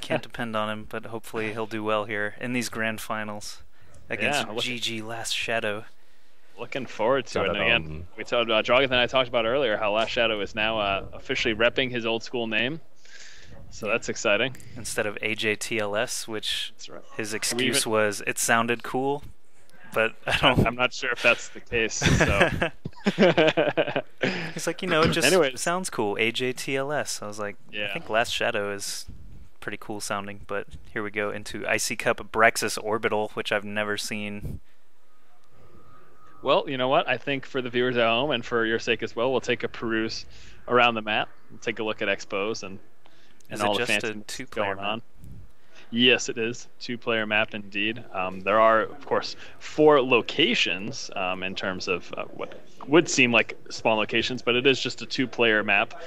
Can't depend on him, but hopefully he'll do well here in these grand finals against Yeah, GG LastShadow. looking forward to Got it. it. And again, we told Drogoth and I talked about earlier how LastShadow is now officially repping his old school name. So that's exciting. Instead of AJTLS, which That's right. his excuse was it sounded cool, but I'm not sure if that's the case. So. He's like, it just Anyways. sounds cool, AJTLS. I was like, Yeah. I think LastShadow is pretty cool sounding, but here we go into iCCup Braxis Orbital, which I've never seen. Well, you know what? I think for the viewers at home and for your sake as well, we'll take a peruse around the map. We'll take a look at expos and Is all it the just fancy a two-player going on. map? Yes, it is. Two-player map indeed. There are, of course, 4 locations in terms of what would seem like small locations, but it is just a 2-player map.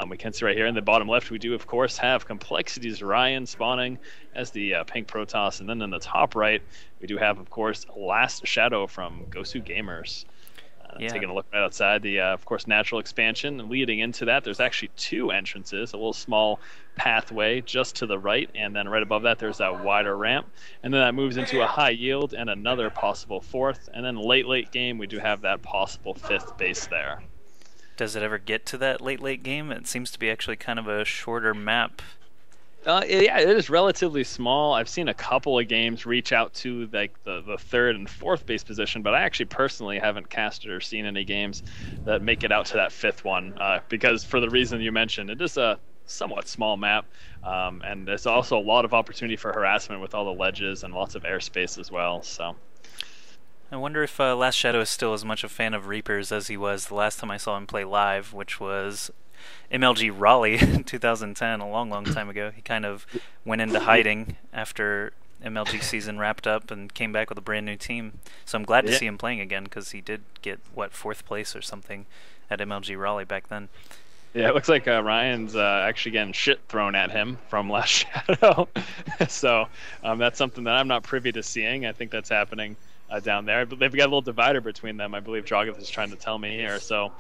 We can see right here in the bottom left, we do, of course, have Complexity's Ryan spawning as the pink Protoss. And then in the top right, we do have, of course, LastShadow from Gosu Gamers. Yeah. Taking a look right outside the, of course, natural expansion. And leading into that, there's actually 2 entrances, a little small pathway just to the right, and then right above that, there's that wider ramp. And then that moves into a high yield and another possible 4th. And then late game, we do have that possible 5th base there. Does it ever get to that late game? It seems to be actually kind of a shorter map. Yeah, it is relatively small. I've seen a couple of games reach out to like the 3rd and 4th base position, but I actually personally haven't casted or seen any games that make it out to that 5th one because for the reason you mentioned, it is a somewhat small map, and there's also a lot of opportunity for harassment with all the ledges and lots of airspace as well. So. I wonder if LastShadow is still as much a fan of Reapers as he was the last time I saw him play live, which was MLG Raleigh in 2010, a long time ago. He kind of went into hiding after MLG season wrapped up and came back with a brand new team. So I'm glad to see him playing again because he did get, 4th place or something at MLG Raleigh back then. Yeah, it looks like Ryan's actually getting shit thrown at him from LastShadow. So that's something that I'm not privy to seeing. I think that's happening down there. But they've got a little divider between them, I believe Drogoth is trying to tell me here. So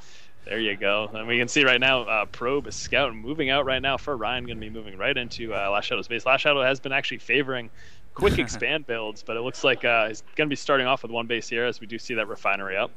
there you go. And we can see right now, Probe is scout moving out right now for Ryan, going to be moving right into LastShadow's base. LastShadow has been actually favoring quick expand builds, but it looks like he's going to be starting off with 1 base here as we do see that refinery up.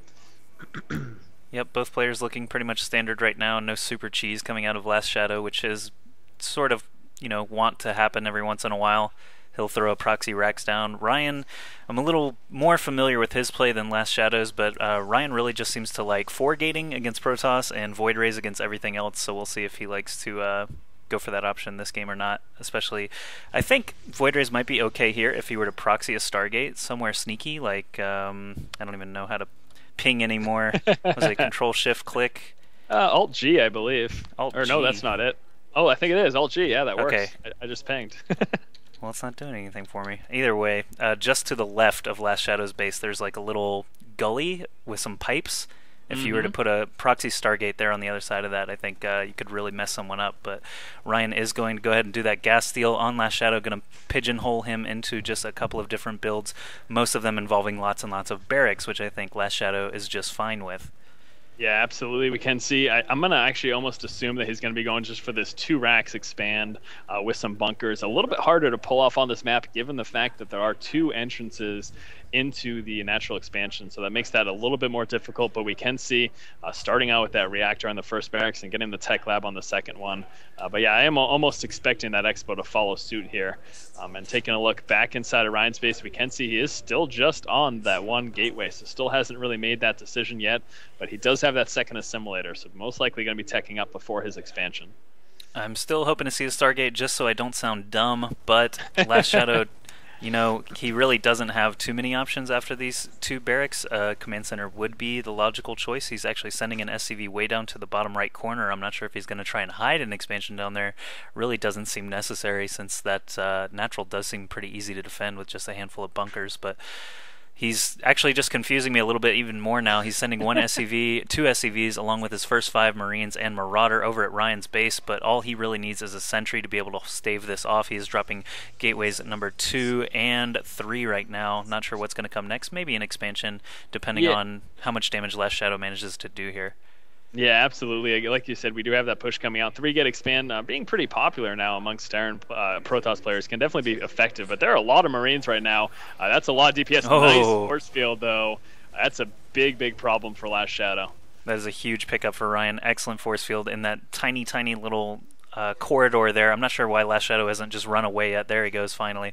Yep, both players looking pretty much standard right now. No super cheese coming out of LastShadow, which is sort of, want to happen every once in a while. He'll throw a proxy racks down. Ryan, I'm a little more familiar with his play than LastShadow's, but Ryan really just seems to like 4-gating against Protoss and Void Rays against everything else, so we'll see if he likes to go for that option this game or not. Especially, I think Void Rays might be okay here if he were to proxy a Stargate somewhere sneaky, like, I don't even know how to ping anymore. Was it Control-Shift-Click? Alt-G, I believe. Or no, that's not it. Oh, I think it is. Alt-G, yeah, that works. Okay. I just pinged. Well, it's not doing anything for me. Either way, just to the left of LastShadow's base, there's like a little gully with some pipes. If you were to put a proxy Stargate there on the other side of that, I think you could really mess someone up. But Ryan is going to go ahead and do that gas steal on LastShadow, going to pigeonhole him into just a couple of different builds, most of them involving lots and lots of barracks, which I think LastShadow is just fine with. Yeah, absolutely. We can see. I'm going to actually almost assume that he's going to be going just for this 2 racks expand with some bunkers. A little bit harder to pull off on this map given the fact that there are 2 entrances into the natural expansion. So that makes that a little bit more difficult, but we can see starting out with that reactor on the first barracks and getting the tech lab on the second one. But yeah, I am almost expecting that expo to follow suit here. And taking a look back inside of Ryan's base, we can see he is still just on that 1 gateway, so still hasn't really made that decision yet, but he does have that second assimilator, so most likely going to be teching up before his expansion. I'm still hoping to see the Stargate just so I don't sound dumb, but LastShadow, he really doesn't have too many options after these 2 barracks. Command Center would be the logical choice. He's actually sending an SCV way down to the bottom right corner. I'm not sure if he's going to try and hide an expansion down there. Really doesn't seem necessary since that natural does seem pretty easy to defend with just a handful of bunkers, but he's actually just confusing me a little bit even more now. He's sending 1 SCV, 2 SCVs, along with his first 5 Marines and Marauder over at Ryan's base, but all he really needs is a sentry to be able to stave this off. He is dropping gateways at number 2 and 3 right now. Not sure what's going to come next. Maybe an expansion, depending on how much damage LastShadow manages to do here. Yeah, absolutely. Like you said, we do have that push coming out. 3-gate expand being pretty popular now amongst Terran Protoss players can definitely be effective, but there are a lot of Marines right now. That's a lot of DPS. Nice Oh, force field, though. That's a big, big problem for LastShadow. that is a huge pickup for Ryan. Excellent force field in that tiny, tiny little corridor there. I'm not sure why LastShadow hasn't just run away yet. There he goes finally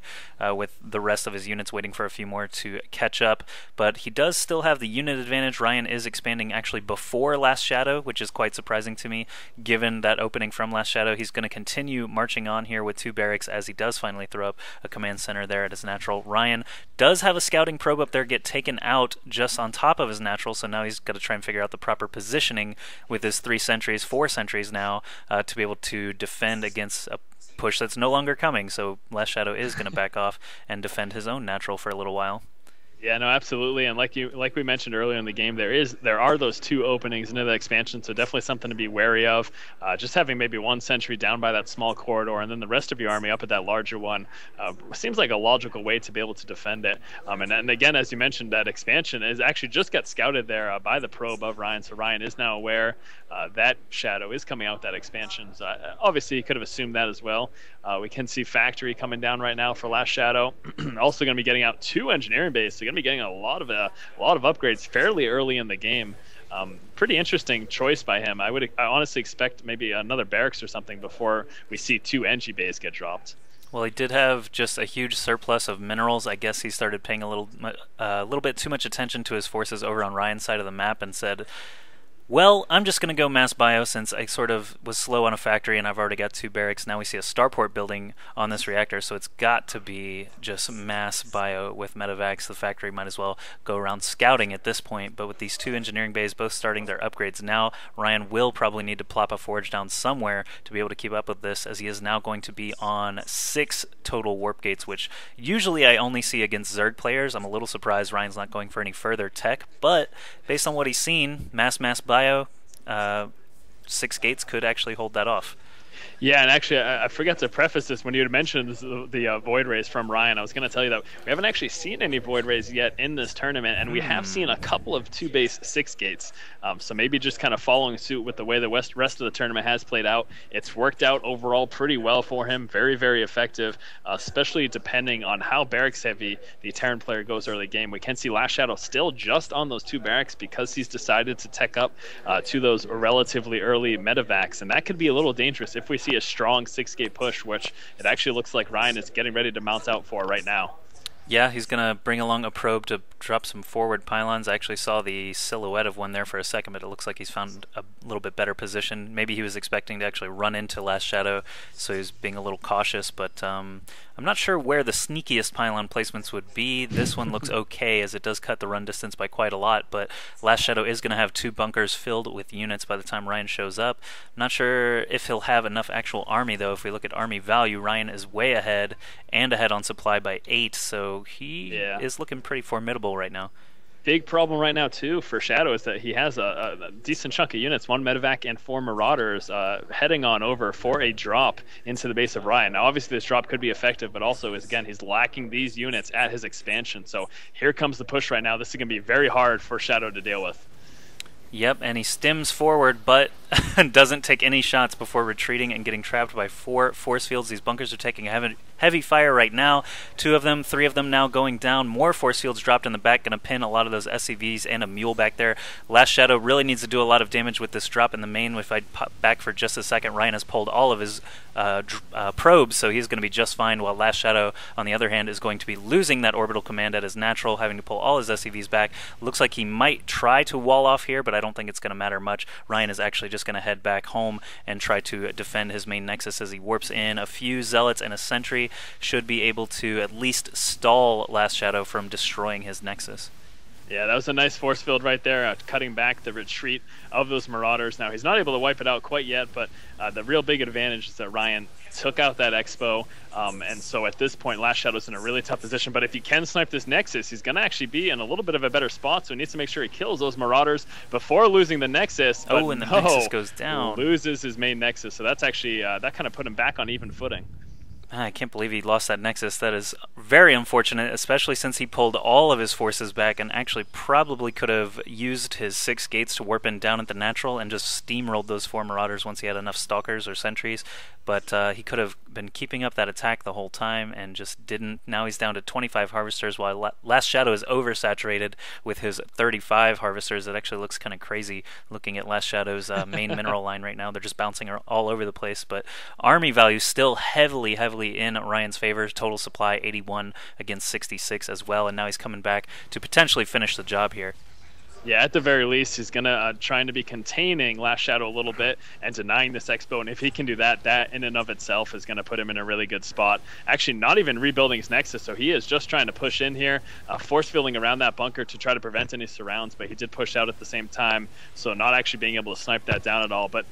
with the rest of his units waiting for a few more to catch up. But he does still have the unit advantage. Ryan is expanding actually before LastShadow, which is quite surprising to me given that opening from LastShadow. He's going to continue marching on here with 2 barracks as he does finally throw up a command center there at his natural. Ryan does have a scouting probe up there get taken out just on top of his natural, so now he's got to try and figure out the proper positioning with his 3 sentries, 4 sentries now to be able to defend against a push that's no longer coming. So LastShadow is going to back off and defend his own natural for a little while. Yeah, no, absolutely, and like we mentioned earlier in the game, there are those 2 openings into the expansion, so definitely something to be wary of. Just having maybe 1 sentry down by that small corridor, and then the rest of your army up at that larger one, seems like a logical way to be able to defend it. And again, as you mentioned, that expansion is actually just got scouted there by the probe of Ryan, so Ryan is now aware that Shadow is coming out that expansion. So obviously, he could have assumed that as well. We can see factory coming down right now for LastShadow. Also going to be getting out 2 engineering bases. So going to be getting a lot of upgrades fairly early in the game. Pretty interesting choice by him. I honestly expect maybe another barracks or something before we see 2 Engie bays get dropped. Well, he did have just a huge surplus of minerals. I guess he started paying a little bit too much attention to his forces over on Ryan's side of the map and said, well, I'm just going to go mass bio since I sort of was slow on a factory and I've already got 2 barracks. Now we see a starport building on this reactor, so it's got to be just mass bio with medevacs. The factory might as well go around scouting at this point, but with these 2 engineering bays both starting their upgrades now, Ryan will probably need to plop a forge down somewhere to be able to keep up with this, as he is now going to be on 6 total warp gates, which usually I only see against Zerg players. I'm a little surprised Ryan's not going for any further tech, but based on what he's seen, mass bio, 6 gates could actually hold that off. Yeah, and actually, I forgot to preface this when you had mentioned the Void Rays from Ryan. I was going to tell you that we haven't actually seen any Void Rays yet in this tournament, and we have seen a couple of 2-base 6 gates. So maybe just kind of following suit with the way the rest of the tournament has played out. It's worked out overall pretty well for him. Very, very effective, especially depending on how barracks heavy the Terran player goes early game. We can see LastShadow still just on those 2 barracks because he's decided to tech up to those relatively early medevacs, and that could be a little dangerous if we see a strong 6-gate push, which it actually looks like Ryan is getting ready to mount out for right now. Yeah, he's going to bring along a probe to drop some forward pylons. I actually saw the silhouette of one there for a second, but it looks like he's found a little bit better position. Maybe he was expecting to actually run into LastShadow, so he's being a little cautious, but I'm not sure where the sneakiest pylon placements would be. This one looks okay, as it does cut the run distance by quite a lot, but LastShadow is going to have 2 bunkers filled with units by the time Ryan shows up. I'm not sure if he'll have enough actual army, though. If we look at army value, Ryan is way ahead, and ahead on supply by 8, so he is looking pretty formidable right now. Big problem right now, too, for Shadow is that he has a decent chunk of units, 1 medevac and 4 marauders heading on over for a drop into the base of Ryan. Now, obviously, this drop could be effective, but also, again, he's lacking these units at his expansion. So here comes the push right now. This is going to be very hard for Shadow to deal with. Yep, and he stims forward, but doesn't take any shots before retreating and getting trapped by 4 force fields. These bunkers are taking heavy fire right now. 2 of them, 3 of them now going down. More force fields dropped in the back, going to pin a lot of those SCVs and a mule back there. LastShadow really needs to do a lot of damage with this drop in the main. If I pop back for just a second, Ryan has pulled all of his probes, so he's going to be just fine, while LastShadow, on the other hand, is going to be losing that orbital command at his natural, having to pull all his SCVs back. Looks like he might try to wall off here, but I don't think it's going to matter much. Ryan is actually just going to head back home and try to defend his main nexus as he warps in. A few zealots and a sentry should be able to at least stall LastShadow from destroying his nexus. Yeah, that was a nice force field right there, cutting back the retreat of those marauders. Now, he's not able to wipe it out quite yet, but the real big advantage is that Ryan took out that expo, and so at this point, LastShadow's in a really tough position. But if he can snipe this nexus, he's going to actually be in a little bit of a better spot, so he needs to make sure he kills those marauders before losing the nexus. Oh, and the nexus goes down. Loses his main nexus, so that's actually, that kind of put him back on even footing. I can't believe he lost that Nexus. That is very unfortunate, especially since he pulled all of his forces back and actually probably could have used his 6 gates to warp in down at the natural and just steamrolled those 4 Marauders once he had enough Stalkers or Sentries. But he could have been keeping up that attack the whole time and just didn't. Now he's down to 25 Harvesters, while LastShadow is oversaturated with his 35 Harvesters. It actually looks kind of crazy looking at LastShadow's main mineral line right now. They're just bouncing all over the place. But army value still heavily in Ryan's favor. Total supply 81 against 66 as well, and now he's coming back to potentially finish the job here. Yeah, at the very least, he's going to trying to be containing LastShadow a little bit and denying this Expo. And if he can do that, that in and of itself is going to put him in a really good spot. Actually, not even rebuilding his Nexus, so he is just trying to push in here, force fielding around that bunker to try to prevent any surrounds, but he did push out at the same time, so not actually being able to snipe that down at all. But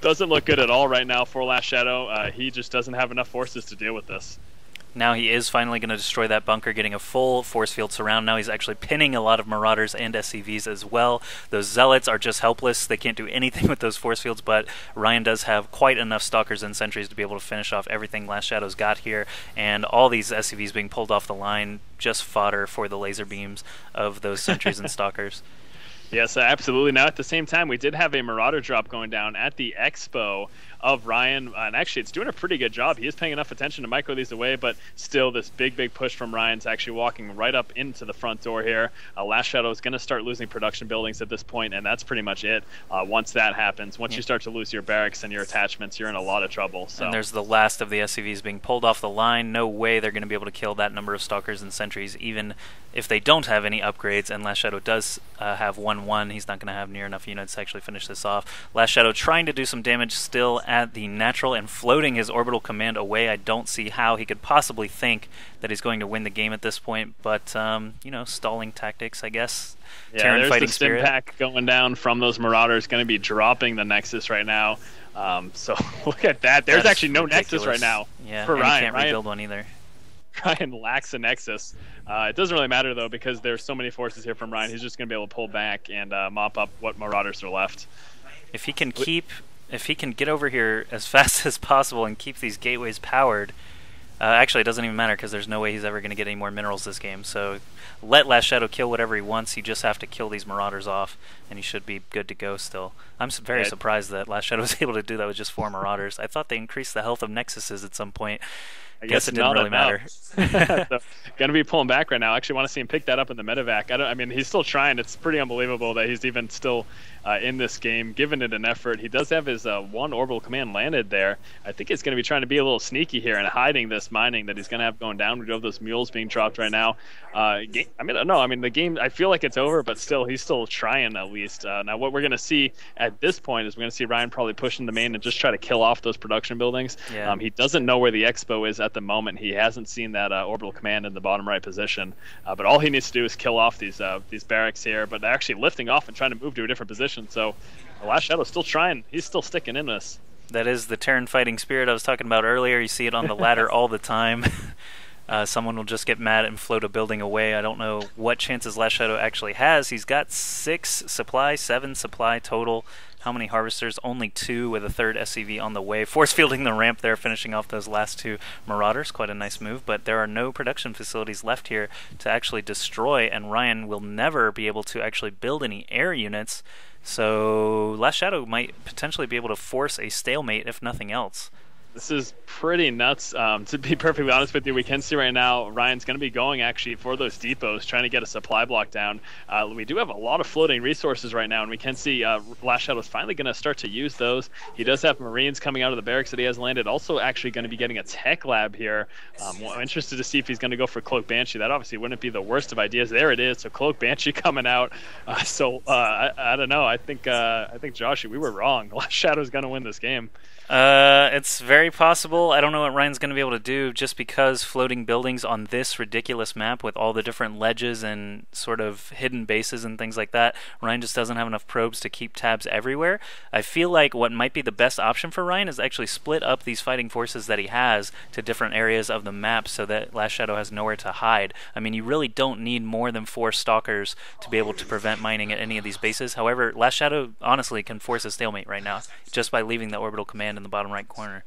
doesn't look good at all right now for LastShadow. He just doesn't have enough forces to deal with this. Now he is finally going to destroy that bunker, getting a full force field surround. Now he's actually pinning a lot of Marauders and SCVs as well. Those Zealots are just helpless. They can't do anything with those force fields, but Ryan does have quite enough Stalkers and Sentries to be able to finish off everything LastShadow's got here. And all these SCVs being pulled off the line, just fodder for the laser beams of those Sentries and Stalkers. Yes, absolutely. Now, at the same time, we did have a Marauder drop going down at the Expo of Ryan, and actually it's doing a pretty good job. He is paying enough attention to micro these away, but still this big push from Ryan's actually walking right up into the front door here. LastShadow is going to start losing production buildings at this point, and that's pretty much it. Once that happens, once you start to lose your barracks and your attachments, you're in a lot of trouble. So. And there's the last of the SCVs being pulled off the line. No way they're going to be able to kill that number of Stalkers and Sentries, even if they don't have any upgrades, and LastShadow does have 1-1. He's not going to have near enough units to actually finish this off. LastShadow trying to do some damage still at the natural and floating his orbital command away. I don't see how he could possibly think that he's going to win the game at this point, but, you know, stalling tactics, I guess. Yeah, Terran there's fighting the stim spirit. pack going down from those Marauders, going to be dropping the Nexus right now. So look at that. There's actually no ridiculous. Nexus right now Yeah, for and Ryan. he can't rebuild one either. Ryan lacks a Nexus. It doesn't really matter, though, because there's so many forces here from Ryan. He's just going to be able to pull back and mop up what Marauders are left. If he can get over here as fast as possible and keep these gateways powered, actually it doesn't even matter because there's no way he's ever going to get any more minerals this game. So let LastShadow kill whatever he wants. You just have to kill these Marauders off, and he should be good to go still. I'm very surprised that LastShadow was able to do that with just 4 Marauders. I thought they increased the health of Nexuses at some point. I guess it didn't really matter. So, going to be pulling back right now. I actually want to see him pick that up in the medevac. I mean, he's still trying. It's pretty unbelievable that he's even still in this game, giving it an effort. He does have his 1 orbital command landed there. I think he's going to be trying to be a little sneaky here and hiding this mining that he's going to have going down. We do have those mules being dropped right now. The game, I feel like it's over, but still, he's still trying at least. Now, what we're going to see at this point is we're going to see Ryan probably pushing the main and just try to kill off those production buildings. Yeah. He doesn't know where the Expo is at the moment. He hasn't seen that orbital command in the bottom right position. But all he needs to do is kill off these barracks here. But they're actually lifting off and trying to move to a different position. So LastShadow's still trying. He's still sticking in this. That is the Terran fighting spirit I was talking about earlier. You see it on the ladder all the time. Someone will just get mad and float a building away. I don't know what chances LastShadow actually has. He's got 6 supply, 7 supply total. How many Harvesters? Only 2 with a 3rd SCV on the way. Force fielding the ramp there, finishing off those last 2 Marauders. Quite a nice move, but there are no production facilities left here to actually destroy, and Ryan will never be able to actually build any air units. So LastShadow might potentially be able to force a stalemate, if nothing else. This is pretty nuts. To be perfectly honest with you, we can see right now Ryan's going to be going actually for those depots, trying to get a supply block down. We do have a lot of floating resources right now, and we can see LastShadow is finally going to start to use those. He does have Marines coming out of the barracks that he has landed. Also actually going to be getting a tech lab here. I'm interested to see if he's going to go for Cloak Banshee. That obviously wouldn't be the worst of ideas. There it is. So Cloak Banshee coming out. I don't know. I think Joshy, we were wrong. LastShadow's going to win this game. It's very possible. I don't know what Ryan's going to be able to do just because floating buildings on this ridiculous map with all the different ledges and sort of hidden bases and things like that, Ryan just doesn't have enough probes to keep tabs everywhere. I feel like what might be the best option for Ryan is actually split up these fighting forces that he has to different areas of the map so that LastShadow has nowhere to hide. I mean, you really don't need more than 4 Stalkers to be able to prevent mining at any of these bases. However, LastShadow honestly can force a stalemate right now just by leaving the orbital command in the bottom right corner.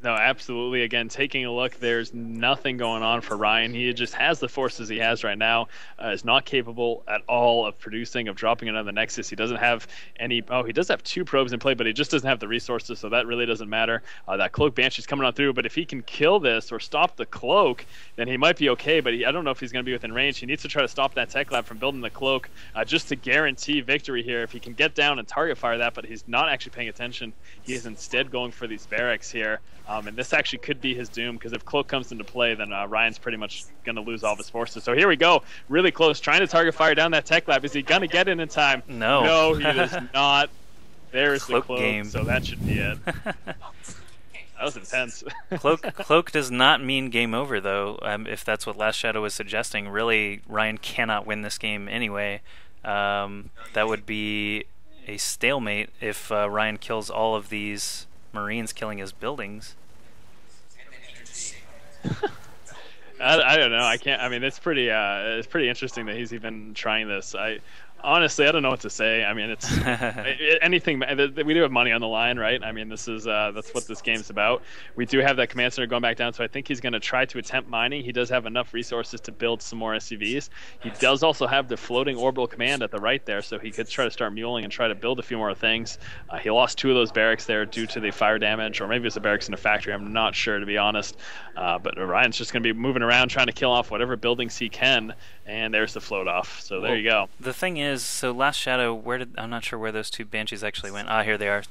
No, absolutely. Again, taking a look, there's nothing going on for Ryan. He just has the forces he has right now. Is not capable at all of producing, of dropping another Nexus. He doesn't have any. Oh, he does have 2 probes in play, but he just doesn't have the resources, so that really doesn't matter. That Cloak Banshee's coming on through, but if he can kill this or stop the Cloak, then he might be okay, but I don't know if he's going to be within range. He needs to try to stop that Tech Lab from building the Cloak just to guarantee victory here. If he can get down and target fire that, but he's not actually paying attention. He is instead going for these barracks here. And this actually could be his doom, because if Cloak comes into play, then Ryan's pretty much going to lose all of his forces. So here we go, really close, trying to target fire down that Tech Lab. Is he going to get in time? No. No, he is not. There's Cloak the Cloak, game. so that should be it. That was intense. Cloak does not mean game over, though, if that's what LastShadow was suggesting. Really, Ryan cannot win this game anyway. That would be a stalemate if Ryan kills all of these Marines, killing his buildings. I don't know. I can't. I mean, it's pretty interesting that he's even trying this. Honestly, I don't know what to say. I mean, it's anything. We do have money on the line, right? I mean, this is that's what this game's about. We do have that command center going back down, so I think he's going to try to attempt mining. He does have enough resources to build some more SCVs. He does also have the floating orbital command at the right there, so he could try to start muling and try to build a few more things. He lost 2 of those barracks there due to the fire damage, or maybe it's a barracks in a factory. I'm not sure, to be honest. But Ryan's just going to be moving around trying to kill off whatever buildings he can, and there's the float off. So there you go. The thing is, so LastShadow, I'm not sure where those 2 Banshees actually went. Here they are,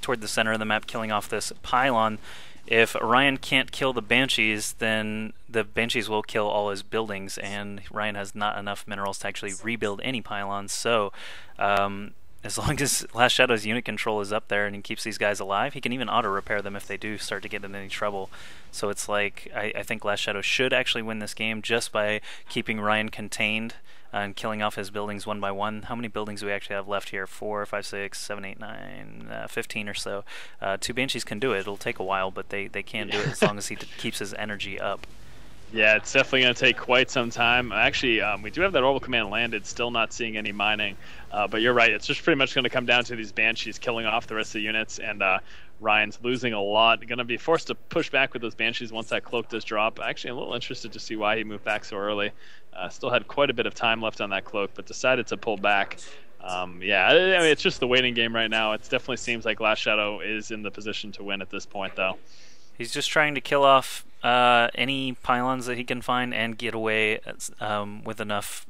toward the center of the map, killing off this pylon. If Ryan can't kill the Banshees, then the Banshees will kill all his buildings, and Ryan has not enough minerals to actually rebuild any pylons. So, as long as LastShadow's unit control is up there and he keeps these guys alive, he can even auto-repair them if they do start to get in any trouble. So it's like, I think LastShadow should actually win this game just by keeping Ryan contained and killing off his buildings one by one. How many buildings do we actually have left here? 4, 5, 6, 7, 8, 9, 15 or so. 2 Banshees can do it. It'll take a while, but they can do it as long as he keeps his energy up. Yeah, it's definitely going to take quite some time. Actually, we do have that orbital command landed, still not seeing any mining. But you're right, it's just pretty much going to come down to these Banshees killing off the rest of the units, and Ryan's losing a lot. Going to be forced to push back with those Banshees once that Cloak does drop. Actually, I'm a little interested to see why he moved back so early. Still had quite a bit of time left on that Cloak, but decided to pull back. Yeah, I mean, it's just the waiting game right now. It definitely seems like LastShadow is in the position to win at this point, though. He's just trying to kill off any pylons that he can find and get away with enough,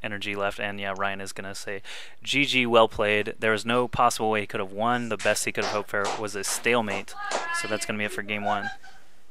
energy left. And yeah, Ryan is gonna say, "GG, well played." There was no possible way he could have won. The best he could have hoped for was a stalemate. So that's gonna be it for game 1.